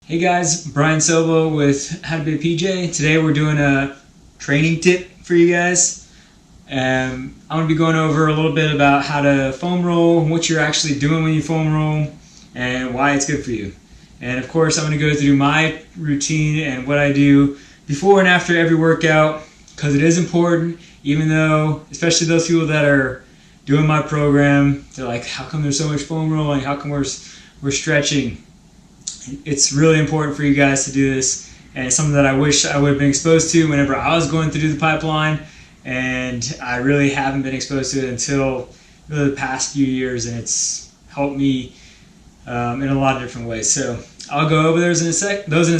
Hey guys, Brian Silva with How to Be a PJ. Today we're doing a training tip for you guys. I'm going to be going over a little bit about how to foam roll, what you're actually doing when you foam roll, and why it's good for you. And of course I'm going to go through my routine and what I do before and after every workout, because it is important, even though, especially those people that are doing my program, they're like, how come there's so much foam rolling? How come we're stretching? It's really important for you guys to do this, and it's something that I wish I would have been exposed to whenever I was going through the pipeline, and I really haven't been exposed to it until really the past few years, and it's helped me in a lot of different ways. So I'll go over those in a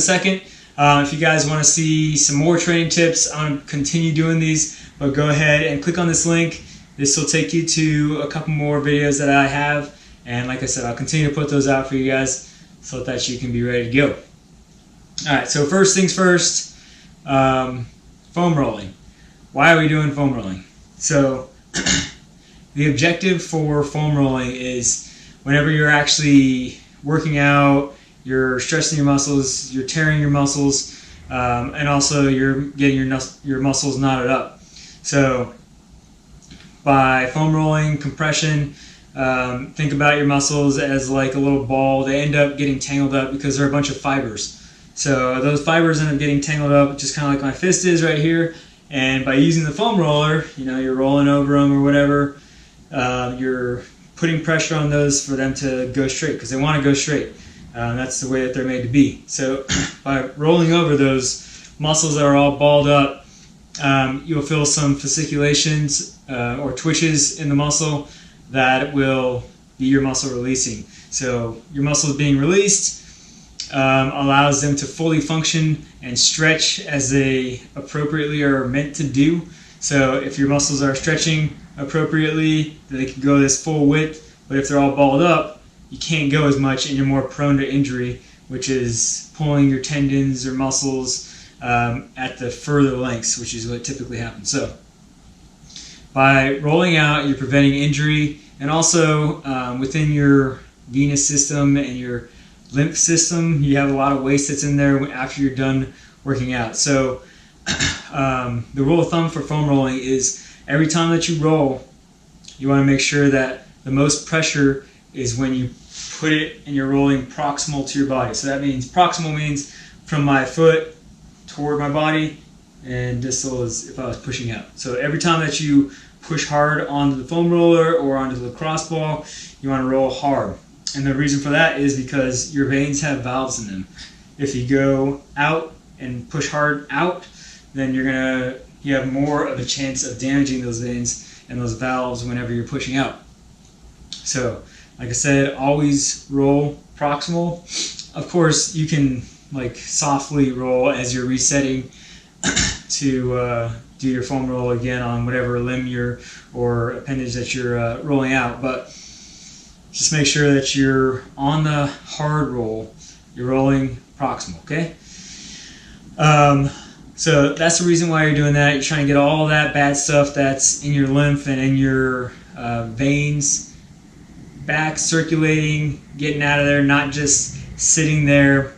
second. If you guys want to see some more training tips, I'm going to continue doing these, but go ahead and click on this link. This will take you to a couple more videos that I have, and like I said, I'll continue to put those out for you guys so that you can be ready to go. Alright, so first things first, foam rolling. Why are we doing foam rolling? So the objective for foam rolling is whenever you're actually working out, you're stressing your muscles, you're tearing your muscles, and also you're getting your muscles knotted up. So by foam rolling, compression, think about your muscles as like a little ball. They end up getting tangled up because they're a bunch of fibers. So those fibers end up getting tangled up, just kind of like my fist is right here. And by using the foam roller, you're rolling over them or whatever, you're putting pressure on those for them to go straight, because they want to go straight. That's the way that they're made to be. So by rolling over those muscles that are all balled up, you'll feel some fasciculations or twitches in the muscle that will be your muscle releasing. So your muscles being released allows them to fully function and stretch as they appropriately are meant to do. So if your muscles are stretching appropriately, they can go this full width, but if they're all balled up, you can't go as much and you're more prone to injury, which is pulling your tendons or muscles at the further lengths, which is what typically happens. So by rolling out, you're preventing injury, and also within your venous system and your lymph system, you have a lot of waste that's in there after you're done working out. So the rule of thumb for foam rolling is every time that you roll, you want to make sure that the most pressure is when you put it and you're rolling proximal to your body. So that means proximal means from my foot toward my body, and distal is if I was pushing out. So every time that you push hard onto the foam roller or onto the lacrosse ball, you want to roll hard. And the reason for that is because your veins have valves in them. If you go out and push hard out, then you have more of a chance of damaging those veins and those valves whenever you're pushing out. So like I said, always roll proximal. Of course, you can softly roll as you're resetting to do your foam roll again on whatever limb or appendage that you're rolling out, but just make sure that you're on the hard roll, you're rolling proximal, okay? So that's the reason why you're doing that. You're trying to get all that bad stuff that's in your lymph and in your veins back circulating, getting out of there, not just sitting there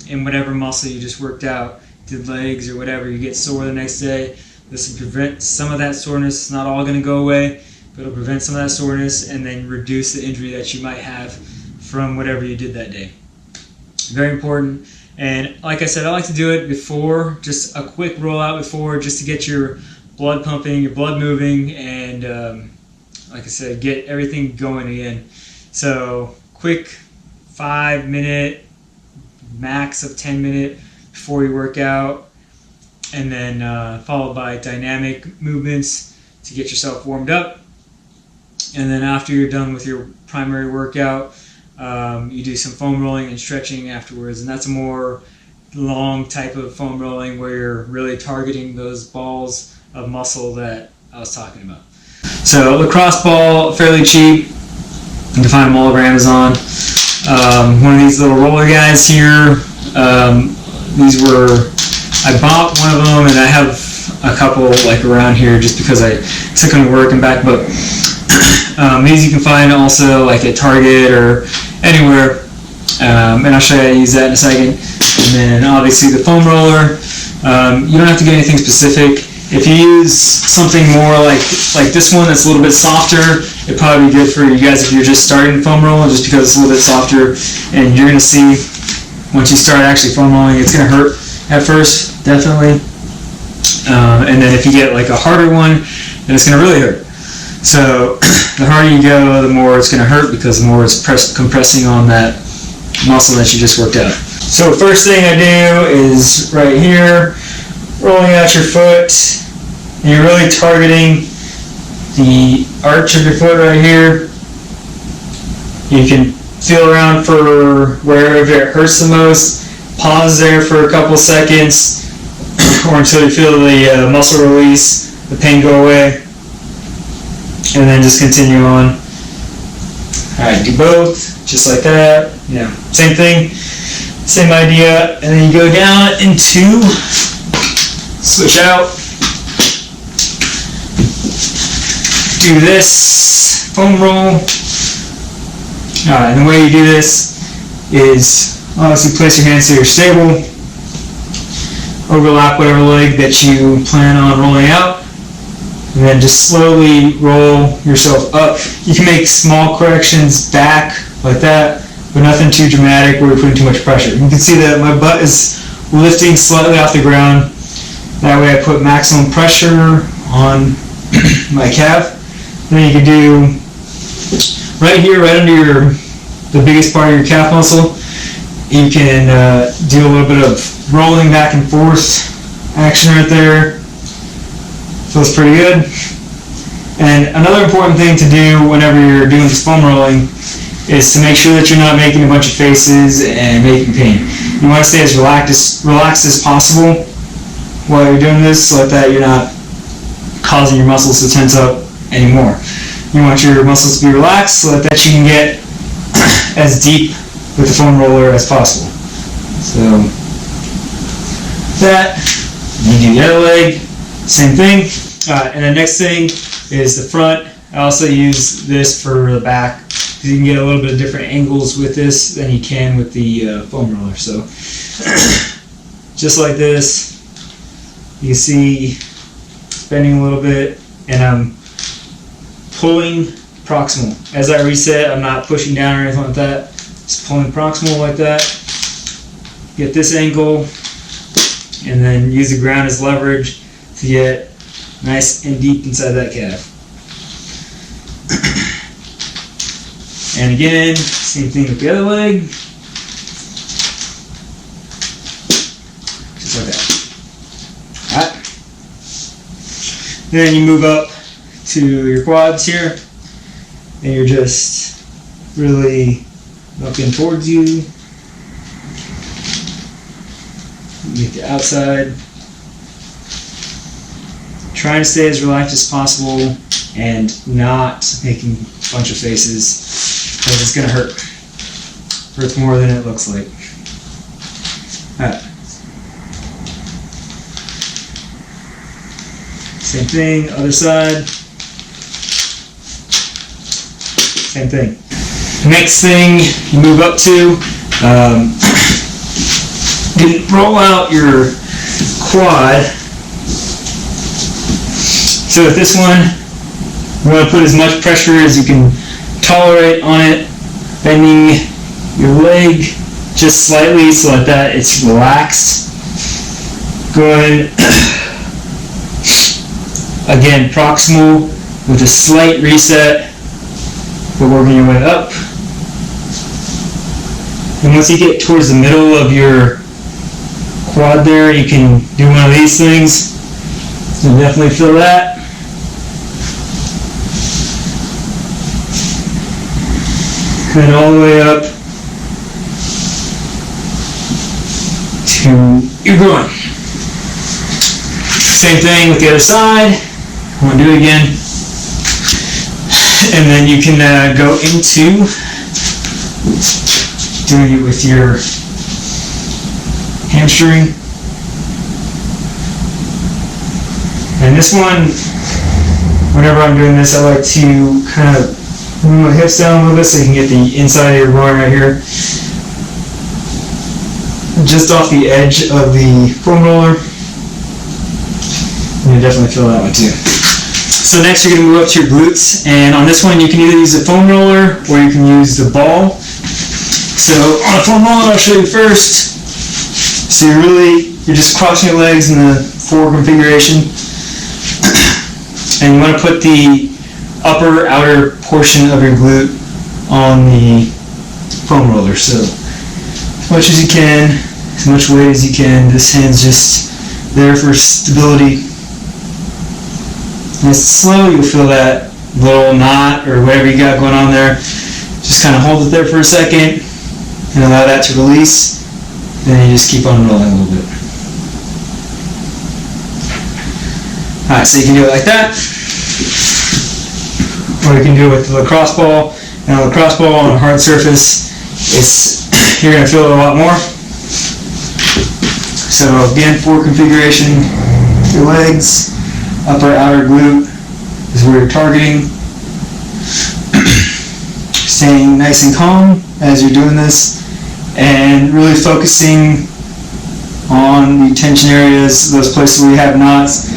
in whatever muscle you just worked out, did legs or whatever, you get sore the next day. This will prevent some of that soreness. It's not all going to go away, but it'll prevent some of that soreness and then reduce the injury that you might have from whatever you did that day. Very important. And like I said, I like to do it before, just a quick rollout before, just to get your blood pumping, your blood moving, and like I said, get everything going again. So quick 5-minute, max of 10-minute before you work out, and then followed by dynamic movements to get yourself warmed up. And then after you're done with your primary workout, you do some foam rolling and stretching afterwards, and that's a more long type of foam rolling where you're really targeting those balls of muscle that I was talking about. So lacrosse ball, fairly cheap. You can find them all over Amazon. One of these little roller guys here. I bought one of them, and I have a couple around here just because I took them to work and back. But these you can find also at Target or anywhere. And I'll show you how to use that in a second. And then obviously the foam roller, you don't have to get anything specific. If you use something more like this one that's a little bit softer, it'd probably be good for you guys if you're just starting foam rolling, just because it's a little bit softer. And you're going to see once you start actually foam rolling, it's going to hurt at first, definitely. And then if you get like a harder one, then it's going to really hurt. So the harder you go, the more it's going to hurt, because the more it's compressing on that muscle that you just worked out. So first thing I do is right here, rolling out your foot, and you're really targeting the arch of your foot right here. You can feel around for wherever it hurts the most, pause there for a couple seconds, or until you feel the muscle release, the pain go away, and then just continue on. Alright, do both, just like that. Yeah, same thing, same idea, and then you go down into switch out, do this foam roll. And the way you do this is obviously place your hands so you're stable, overlap whatever leg that you plan on rolling out, and then just slowly roll yourself up. You can make small corrections back like that, but nothing too dramatic where you're putting too much pressure. You can see that my butt is lifting slightly off the ground. That way I put maximum pressure on my calf. And then you can do right here, right under the biggest part of your calf muscle, you can do a little bit of rolling back and forth action right there. Feels pretty good. And another important thing to do whenever you're doing this foam rolling is to make sure that you're not making a bunch of faces and making pain. You want to stay as relaxed as possible while you're doing this, so that you're not causing your muscles to tense up anymore. You want your muscles to be relaxed so that you can get as deep with the foam roller as possible. So that, you do the other leg, same thing. And the next thing is the front. I also use this for the back, because you can get a little bit of different angles with this than you can with the foam roller. So just like this, you can see bending a little bit, and I'm pulling proximal. As I reset, I'm not pushing down or anything like that. Just pulling proximal like that. Get this angle, and then use the ground as leverage to get nice and deep inside that calf. And again, same thing with the other leg. Just like that. Alright. Then you move up to your quads here, and you're just really looking towards you. Get the outside. Trying to stay as relaxed as possible and not making a bunch of faces, because it's going to hurt. Hurts more than it looks like. Alright. Same thing, other side. Same thing. Next thing you move up to, you roll out your quad. So with this one, you want to put as much pressure as you can tolerate on it, bending your leg just slightly so that it's relaxed. Going again, proximal with a slight reset, but working your way up. And once you get towards the middle of your quad there, you can do one of these things. You'll definitely feel that. And all the way up to your groin. Same thing with the other side. I want to do it again. And then you can go into doing it with your hamstring. And this one, whenever I'm doing this, I like to kind of move my hips down a little bit so you can get the inside of your groin right here. just off the edge of the foam roller. You definitely feel that one too. So next you're going to move up to your glutes, and on this one you can either use the foam roller or you can use the ball. So on a foam roller I'll show you first. So you're just crossing your legs in the forward configuration, and you want to put the upper outer portion of your glute on the foam roller. So as much as you can, as much weight as you can. This hand's just there for stability. Nice and slow, you'll feel that little knot or whatever you got going on there. Just kind of hold it there for a second and allow that to release. Then you just keep on rolling a little bit. Alright, so you can do it like that. Or you can do it with the lacrosse ball. And a lacrosse ball on a hard surface, you're going to feel it a lot more. So again, forward configuration, your legs, upper outer glute is where you're targeting. Staying nice and calm as you're doing this, and really focusing on the tension areas, those places where you have knots,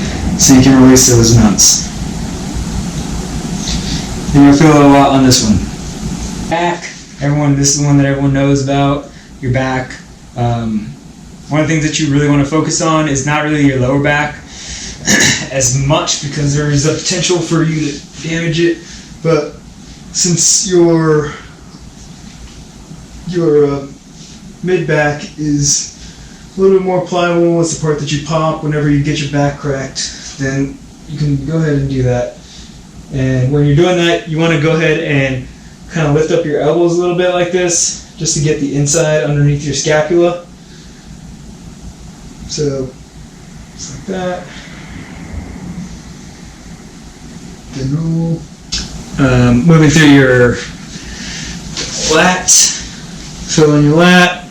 so you can release those knots. And you'll feel it a lot on this one. Back, this is the one that everyone knows about, your back. One of the things that you really want to focus on is not really your lower back as much, because there is a potential for you to damage it, but since your mid back is a little bit more pliable, it's the part that you pop whenever you get your back cracked, then you can go ahead and do that. And when you're doing that, you want to go ahead and kind of lift up your elbows a little bit like this, just to get the inside underneath your scapula. So just like that. Then roll. Moving through your lat, fill in your lat.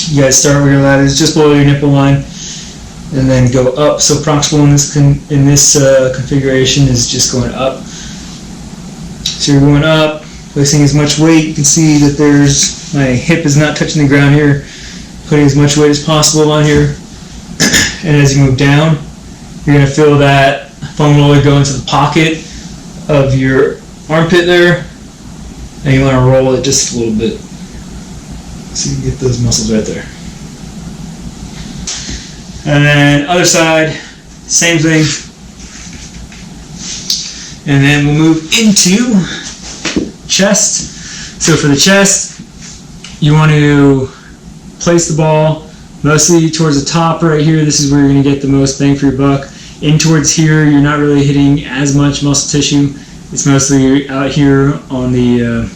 You guys start where your lat is, just below your nipple line, and then go up. So proximal in this configuration is just going up. So you're going up, placing as much weight. You can see that my hip is not touching the ground here. Putting as much weight as possible on here. And as you move down, you're going to feel that foam roller go into the pocket of your armpit there, and you want to roll it just a little bit so you can get those muscles right there. And then other side, same thing. And then we'll move into chest. So for the chest, you want to place the ball mostly towards the top right here. This is where you're going to get the most bang for your buck. In towards here, you're not really hitting as much muscle tissue. It's mostly out here on the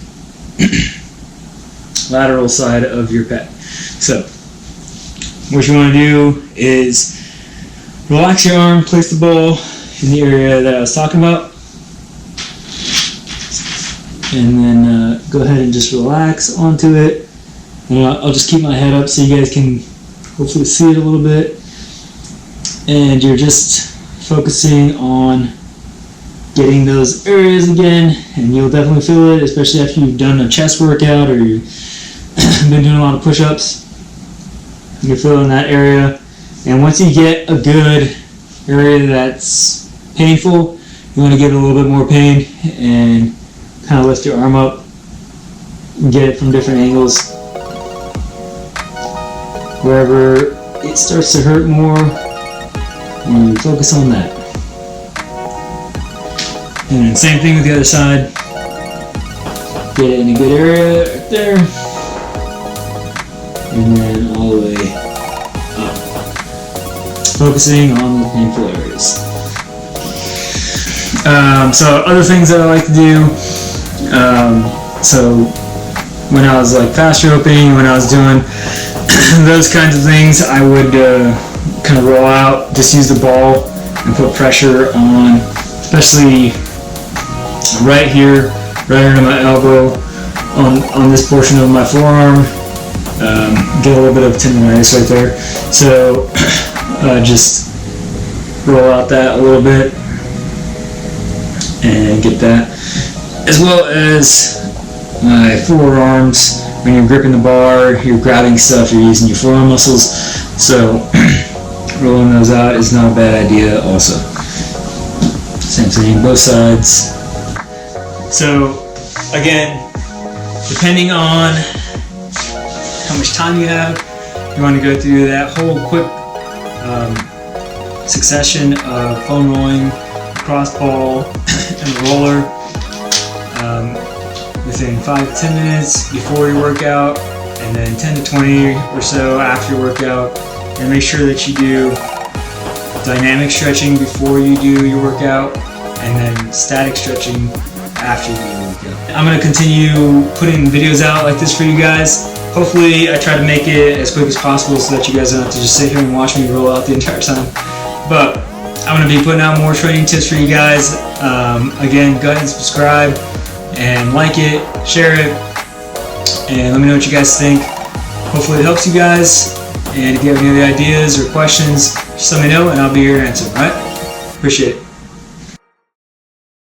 lateral side of your pec. So what you want to do is relax your arm, place the ball in the area that I was talking about, and then go ahead and just relax onto it. And I'll just keep my head up so you guys can hopefully see it a little bit. And you're just focusing on getting those areas again, and you'll definitely feel it, especially after you've done a chest workout or you've been doing a lot of push-ups. You're feeling that area, and once you get a good area that's painful, you want to give it a little bit more pain and kind of lift your arm up and get it from different angles. Wherever it starts to hurt more, and you focus on that. And then same thing with the other side. Get it in a good area right there. And then all the way up. Focusing on the painful areas. So other things that I like to do. So when I was like fast roping, when I was doing those kinds of things, I would kind of roll out, just use the ball and put pressure on, especially right here, right under my elbow, on this portion of my forearm. Get a little bit of tendonitis right there. So just roll out that a little bit and get that, as well as my forearms when you're gripping the bar, you're grabbing stuff, you're using your forearm muscles. So rolling those out is not a bad idea also. Same thing, both sides. So again, depending on how much time you have, you want to go through that whole quick succession of foam rolling, cross ball, and roller within 5 to 10 minutes before your workout, and then 10 to 20 or so after your workout. And make sure that you do dynamic stretching before you do your workout, and then static stretching after you do your workout. I'm going to continue putting videos out like this for you guys. Hopefully I try to make it as quick as possible so that you guys don't have to just sit here and watch me roll out the entire time. But I'm going to be putting out more training tips for you guys. Again, go ahead and subscribe and like it, share it, and let me know what you guys think. Hopefully it helps you guys, and if you have any other ideas or questions, just let me know and I'll be here to answer. Alright? Appreciate it.